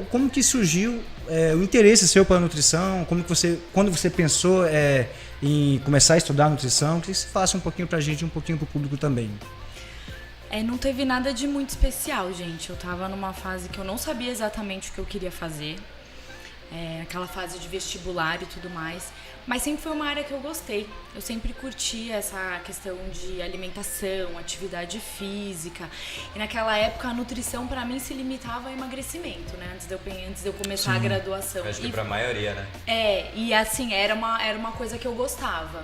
Como que surgiu o interesse seu pela nutrição? Quando você pensou em começar a estudar nutrição? Que você falasse um pouquinho pra gente, um pouquinho pro público também. Não teve nada de muito especial, gente. Eu tava numa fase que eu não sabia exatamente o que eu queria fazer. Aquela fase de vestibular e tudo mais. Mas sempre foi uma área que eu gostei. Eu sempre curti essa questão de alimentação, atividade física. E naquela época a nutrição pra mim se limitava a emagrecimento, né? Antes de eu começar a graduação. Acho que pra maioria, né? E assim, era uma coisa que eu gostava.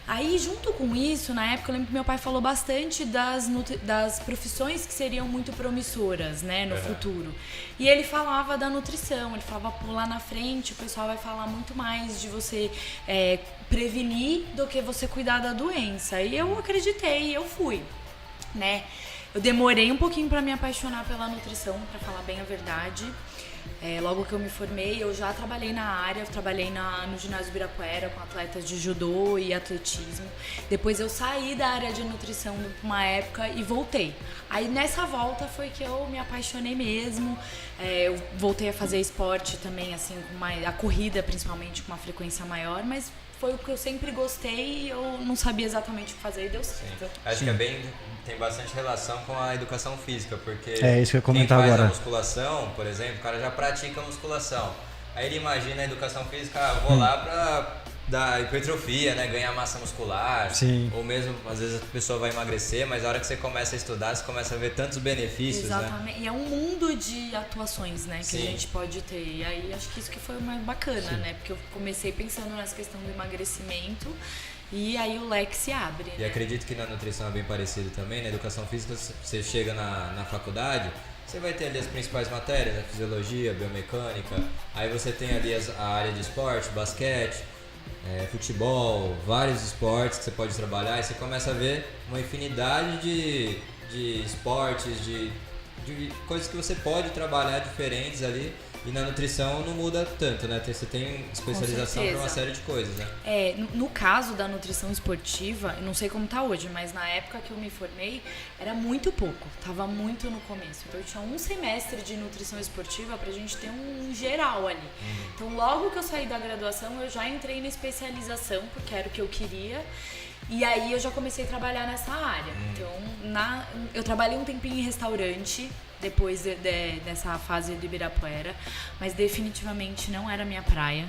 Aí, junto com isso, na época, eu lembro que meu pai falou bastante das profissões que seriam muito promissoras, né, no futuro. E ele falava da nutrição, ele falava, pô, lá na frente o pessoal vai falar muito mais de você prevenir do que você cuidar da doença. E eu acreditei, eu fui, né. Eu demorei um pouquinho para me apaixonar pela nutrição, para falar bem a verdade. Logo que eu me formei, eu já trabalhei na área, eu trabalhei no ginásio Ibirapuera com atletas de judô e atletismo. Depois eu saí da área de nutrição por uma época e voltei. Aí nessa volta foi que eu me apaixonei mesmo. Eu voltei a fazer esporte também, assim, a corrida principalmente com uma frequência maior, mas foi o que eu sempre gostei e eu não sabia exatamente o que fazer e deu certo. Sim. Acho que tem bastante relação com a educação física, porque isso que eu ia comentar quem faz agora. a musculação, por exemplo, o cara já pratica musculação. Aí ele imagina a educação física, vou lá pra dar hipertrofia, né, ganhar massa muscular. Sim. Ou mesmo, às vezes a pessoa vai emagrecer, mas a hora que você começa a estudar, você começa a ver tantos benefícios, exatamente. Né? E é um mundo de atuações, né, que Sim. a gente pode ter. E aí acho que isso que foi mais bacana, né, porque eu comecei pensando nessa questão do emagrecimento. E aí o leque se abre. E acredito que na nutrição é bem parecido também. Na educação física, você chega na faculdade, você vai ter ali as principais matérias, né? Fisiologia, biomecânica. Aí você tem ali a área de esporte, basquete, futebol, vários esportes que você pode trabalhar. E você começa a ver uma infinidade de esportes, de coisas que você pode trabalhar diferentes ali. E na nutrição não muda tanto, né? Você tem especialização para uma série de coisas, né? No caso da nutrição esportiva, eu não sei como tá hoje, mas na época que eu me formei, era muito pouco, tava muito no começo. Então eu tinha um semestre de nutrição esportiva pra gente ter um geral ali. Então logo que eu saí da graduação, eu já entrei na especialização, porque era o que eu queria. E aí eu já comecei a trabalhar nessa área. Então, eu trabalhei um tempinho em restaurante, depois dessa fase do Ibirapuera, mas definitivamente não era a minha praia.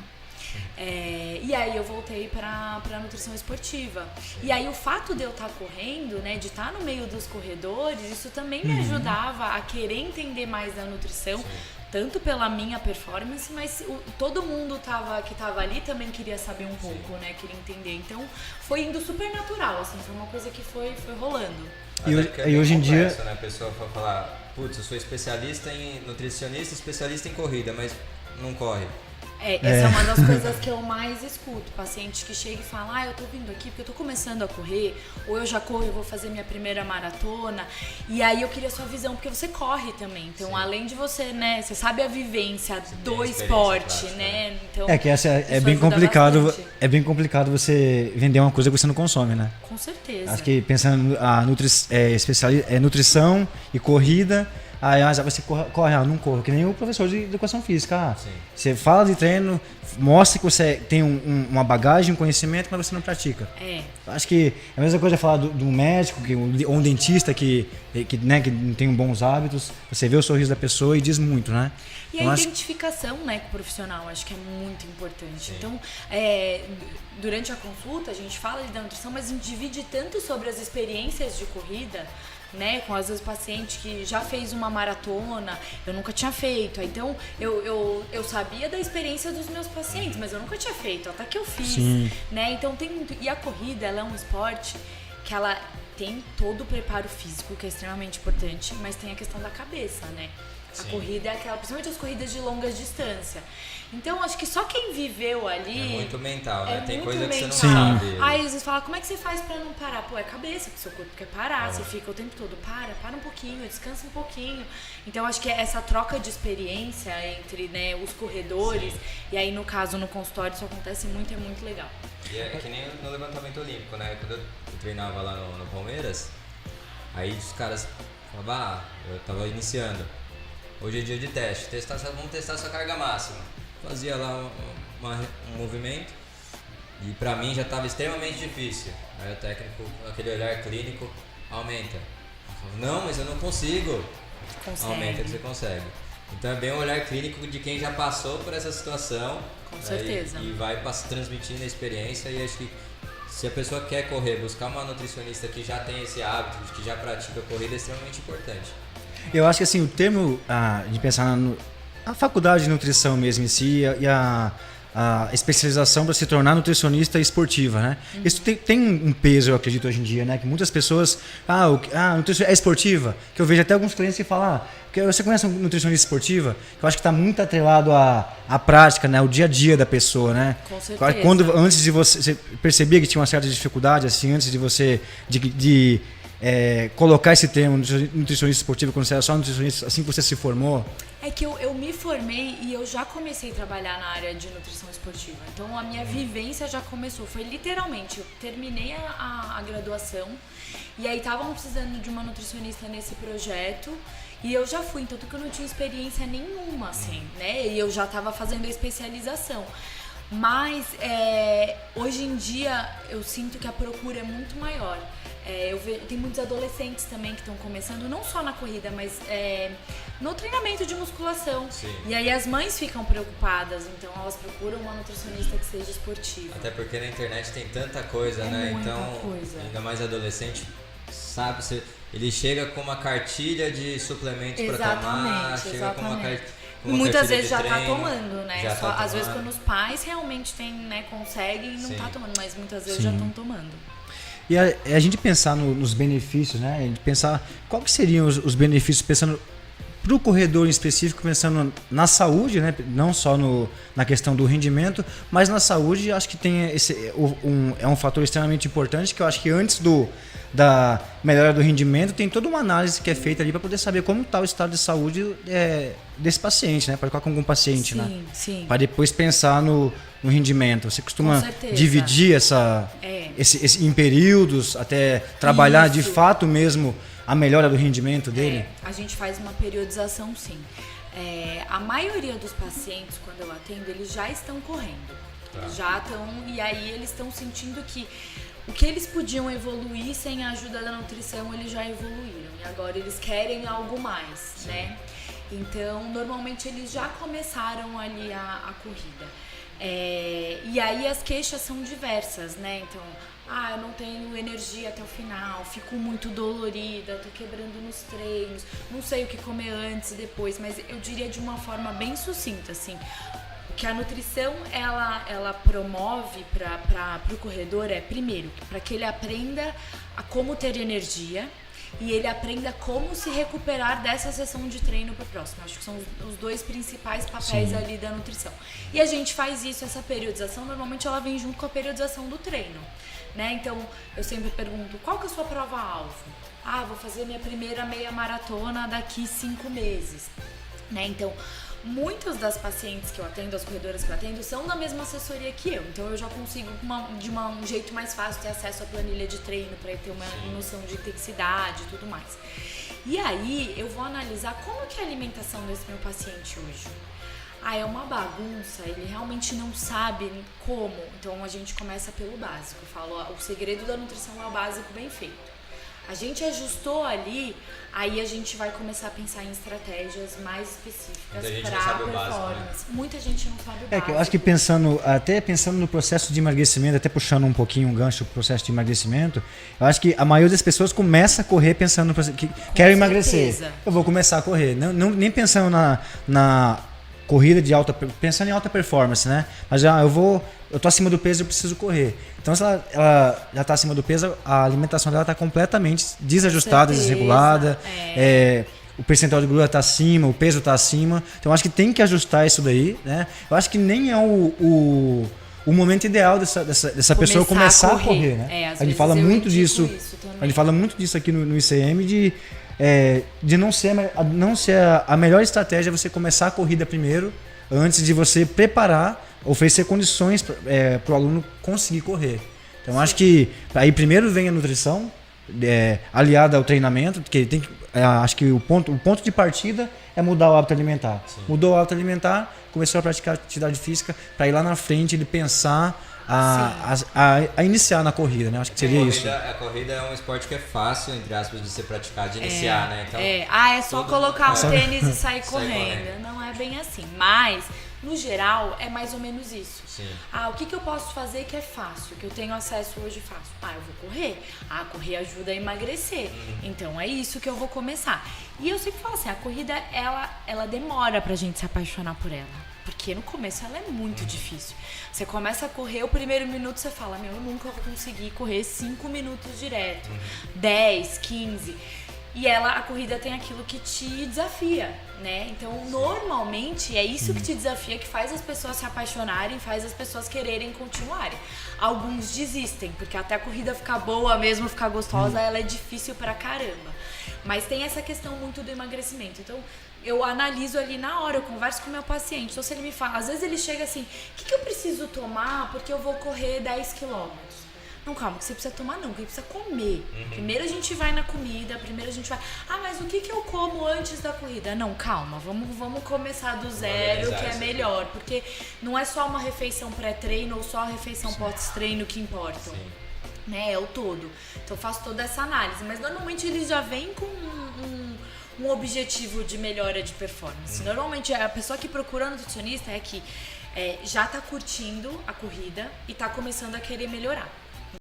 E aí eu voltei pra nutrição esportiva. E aí o fato de eu estar correndo, né, de estar no meio dos corredores, isso também me ajudava a querer entender mais da nutrição. Sim. Tanto pela minha performance, mas todo mundo que tava ali também queria saber um pouco, né? Queria entender. Então, foi indo super natural, assim. Foi uma coisa que foi rolando. E hoje em dia... Né? A pessoa vai falar, putz, eu sou especialista em nutricionista, especialista em corrida, mas não corre. Essa é uma das coisas que eu mais escuto. Paciente que chega e fala, eu tô vindo aqui porque eu tô começando a correr, ou eu já corro e vou fazer minha primeira maratona. E aí eu queria sua visão, porque você corre também. Então, sim, além de você, né, você sabe a vivência do esporte, prática, né? Então, que essa é bem complicado. Bastante. É bem complicado você vender uma coisa que você não consome, né? Com certeza. Acho que pensando nutrição e corrida. Você corre, não corro, que nem o professor de educação física. Você fala de treino, mostra que você tem uma bagagem, um conhecimento, mas você não pratica. Acho que é a mesma coisa falar do médico ou um dentista que não tem bons hábitos. Você vê o sorriso da pessoa e diz muito, né? E a identificação, né, com o profissional, acho que é muito importante. Sim. Então, durante a consulta, a gente fala da nutrição, mas a gente divide tanto sobre as experiências de corrida, né, com às vezes paciente que já fez uma maratona, eu nunca tinha feito. Então eu sabia da experiência dos meus pacientes, mas eu nunca tinha feito, até que eu fiz. Sim. Né? Então tem muito. E a corrida, ela é um esporte que ela tem todo o preparo físico, que é extremamente importante, mas tem a questão da cabeça, né? A Sim. corrida é aquela, principalmente as corridas de longa distância. Então, acho que só quem viveu ali... É muito mental, né? Tem coisa mental. Que você não sabe. Aí, às vezes, fala, como é que você faz pra não parar? Pô, é cabeça, porque seu corpo quer parar. Você fica o tempo todo, para um pouquinho, descansa um pouquinho. Então, acho que essa troca de experiência entre, né, os corredores, Sim. e aí, no caso, no consultório, isso acontece muito, é muito legal. E é que nem no levantamento olímpico, né? Quando eu treinava lá no Palmeiras, aí os caras falavam, eu tava iniciando. hoje é dia de teste, vamos testar sua carga máxima. Fazia lá um movimento e pra mim já estava extremamente difícil. Aí o técnico, aquele olhar clínico, aumenta. Não, mas eu não consigo. Aumenta que você consegue. Então é bem um olhar clínico de quem já passou por essa situação. Com certeza. E vai transmitindo a experiência, e acho que se a pessoa quer correr, buscar uma nutricionista que já tem esse hábito, que já pratica corrida, é extremamente importante. Eu acho que assim, o termo de pensar na faculdade de nutrição mesmo em si e a especialização para se tornar nutricionista esportiva, né? Isso tem um peso, eu acredito, hoje em dia, né? Que muitas pessoas, nutricionista é esportiva, que eu vejo até alguns clientes que falam, você conhece um nutricionista esportiva? Que eu acho que está muito atrelado à prática, né? O dia a dia da pessoa, né? Com certeza. Antes de você percebia que tinha uma certa dificuldade, assim, antes de você colocar esse termo nutricionista esportivo quando você era só nutricionista, assim que você se formou? É que eu me formei e eu já comecei a trabalhar na área de nutrição esportiva. Então a minha vivência já começou. Foi literalmente, eu terminei a graduação e aí estavam precisando de uma nutricionista nesse projeto e eu já fui, tanto que eu não tinha experiência nenhuma, assim, né? E eu já estava fazendo a especialização. Mas hoje em dia eu sinto que a procura é muito maior. Tem muitos adolescentes também que estão começando, não só na corrida, mas no treinamento de musculação. Sim. E aí as mães ficam preocupadas, então elas procuram uma nutricionista que seja esportiva. Até porque na internet tem tanta coisa, né? Muita Então, coisa. Ainda mais adolescente, sabe? Ele chega com uma cartilha de suplementos para tomar, chega com uma cartilha. Muitas vezes já tá tomando, né? Às tomando. Vezes quando os pais realmente conseguem e não tá tomando, mas muitas vezes já estão tomando. E a gente pensar nos benefícios, né? A gente pensar qual que seriam os benefícios, pensando para o corredor em específico, pensando na saúde, né? Não só na questão do rendimento, mas na saúde, acho que tem é um fator extremamente importante, que eu acho que antes da melhora do rendimento, tem toda uma análise que é feita ali para poder saber como está o estado de saúde desse paciente, né? Para colocar com algum paciente, sim, né? Sim. Para depois pensar no rendimento. Você costuma dividir esse em períodos, até trabalhar de fato mesmo a melhora do rendimento dele? A gente faz uma periodização, sim. A maioria dos pacientes, quando eu atendo, eles já estão correndo. Eles já estão, e aí eles estão sentindo que o que eles podiam evoluir sem a ajuda da nutrição, eles já evoluíram. E agora eles querem algo mais, né? Então, normalmente eles já começaram ali a corrida. E aí as queixas são diversas, né? Então, eu não tenho energia até o final, fico muito dolorida, tô quebrando nos treinos, não sei o que comer antes e depois, mas eu diria de uma forma bem sucinta, assim, que a nutrição ela promove para o corredor primeiro, para que ele aprenda a como ter energia e ele aprenda como se recuperar dessa sessão de treino para o próximo. Acho que são os dois principais papéis ali da nutrição. E a gente faz isso, essa periodização, normalmente ela vem junto com a periodização do treino, né? Então, eu sempre pergunto, qual que é a sua prova-alvo? Vou fazer minha primeira meia maratona daqui 5 meses, né? Então, muitas das pacientes que eu atendo, as corredoras que eu atendo, são da mesma assessoria que eu. Então eu já consigo, de um jeito mais fácil, ter acesso à planilha de treino para ter uma noção de intensidade e tudo mais. E aí eu vou analisar como que é a alimentação desse meu paciente hoje. É uma bagunça, ele realmente não sabe como. Então a gente começa pelo básico. Eu falo, o segredo da nutrição é o básico bem feito. A gente ajustou ali, aí a gente vai começar a pensar em estratégias mais específicas para performance. Básico, né? Muita gente não sabe o básico. Eu acho que pensando no processo de emagrecimento, até puxando um pouquinho um gancho pro processo de emagrecimento, eu acho que a maioria das pessoas começa a correr pensando que quero emagrecer. Eu vou começar a correr, nem pensando na corrida pensando em alta performance, né? Mas eu tô acima do peso, eu preciso correr. Então, se ela já está acima do peso, a alimentação dela está completamente desajustada, desregulada. O percentual de gordura está acima, o peso está acima. Então, acho que tem que ajustar isso daí, né? Eu acho que nem é o momento ideal dessa pessoa começar a correr, né? A gente fala muito disso. A gente fala muito disso aqui no ICM de não ser a melhor estratégia você começar a corrida primeiro, antes de você preparar, oferecer condições para o aluno conseguir correr. Então, acho que aí primeiro vem a nutrição, aliada ao treinamento, porque tem que, acho que o ponto de partida é mudar o hábito alimentar. Sim. Mudou o hábito alimentar, começou a praticar atividade física, para ir lá na frente ele pensar a iniciar na corrida, né? Acho que seria isso. A corrida é um esporte que é fácil, entre aspas, de ser praticado, de iniciar, né? Então, é só colocar o tênis e sair correndo. Não é bem assim, mas no geral é mais ou menos isso. Sim. O que eu posso fazer que é fácil, que eu tenho acesso hoje fácil? Eu vou correr. Correr ajuda a emagrecer. Então é isso que eu vou começar. E eu sempre falo assim, a corrida ela demora pra gente se apaixonar por ela. Porque no começo ela é muito difícil. Você começa a correr, o primeiro minuto você fala, eu nunca vou conseguir correr 5 minutos direto. 10, 15. E a corrida tem aquilo que te desafia, né? Então, normalmente, é isso que te desafia, que faz as pessoas se apaixonarem, faz as pessoas quererem continuarem. Alguns desistem, porque até a corrida ficar boa mesmo, ficar gostosa, ela é difícil pra caramba. Mas tem essa questão muito do emagrecimento. Então, eu analiso ali na hora, eu converso com o meu paciente. Então, se ele me fala, às vezes ele chega assim, o que eu preciso tomar porque eu vou correr 10 quilômetros? Não, calma, que você precisa tomar não, que você precisa comer. Primeiro a gente vai na comida, primeiro a gente vai... mas o que eu como antes da corrida? Não, calma, vamos começar do zero, que é melhor. Porque não é só uma refeição pré-treino ou só a refeição pós-treino que importam. Né? É o todo. Então eu faço toda essa análise. Mas normalmente eles já vêm com um objetivo de melhora de performance. Normalmente a pessoa que procura nutricionista é que já tá curtindo a corrida e tá começando a querer melhorar.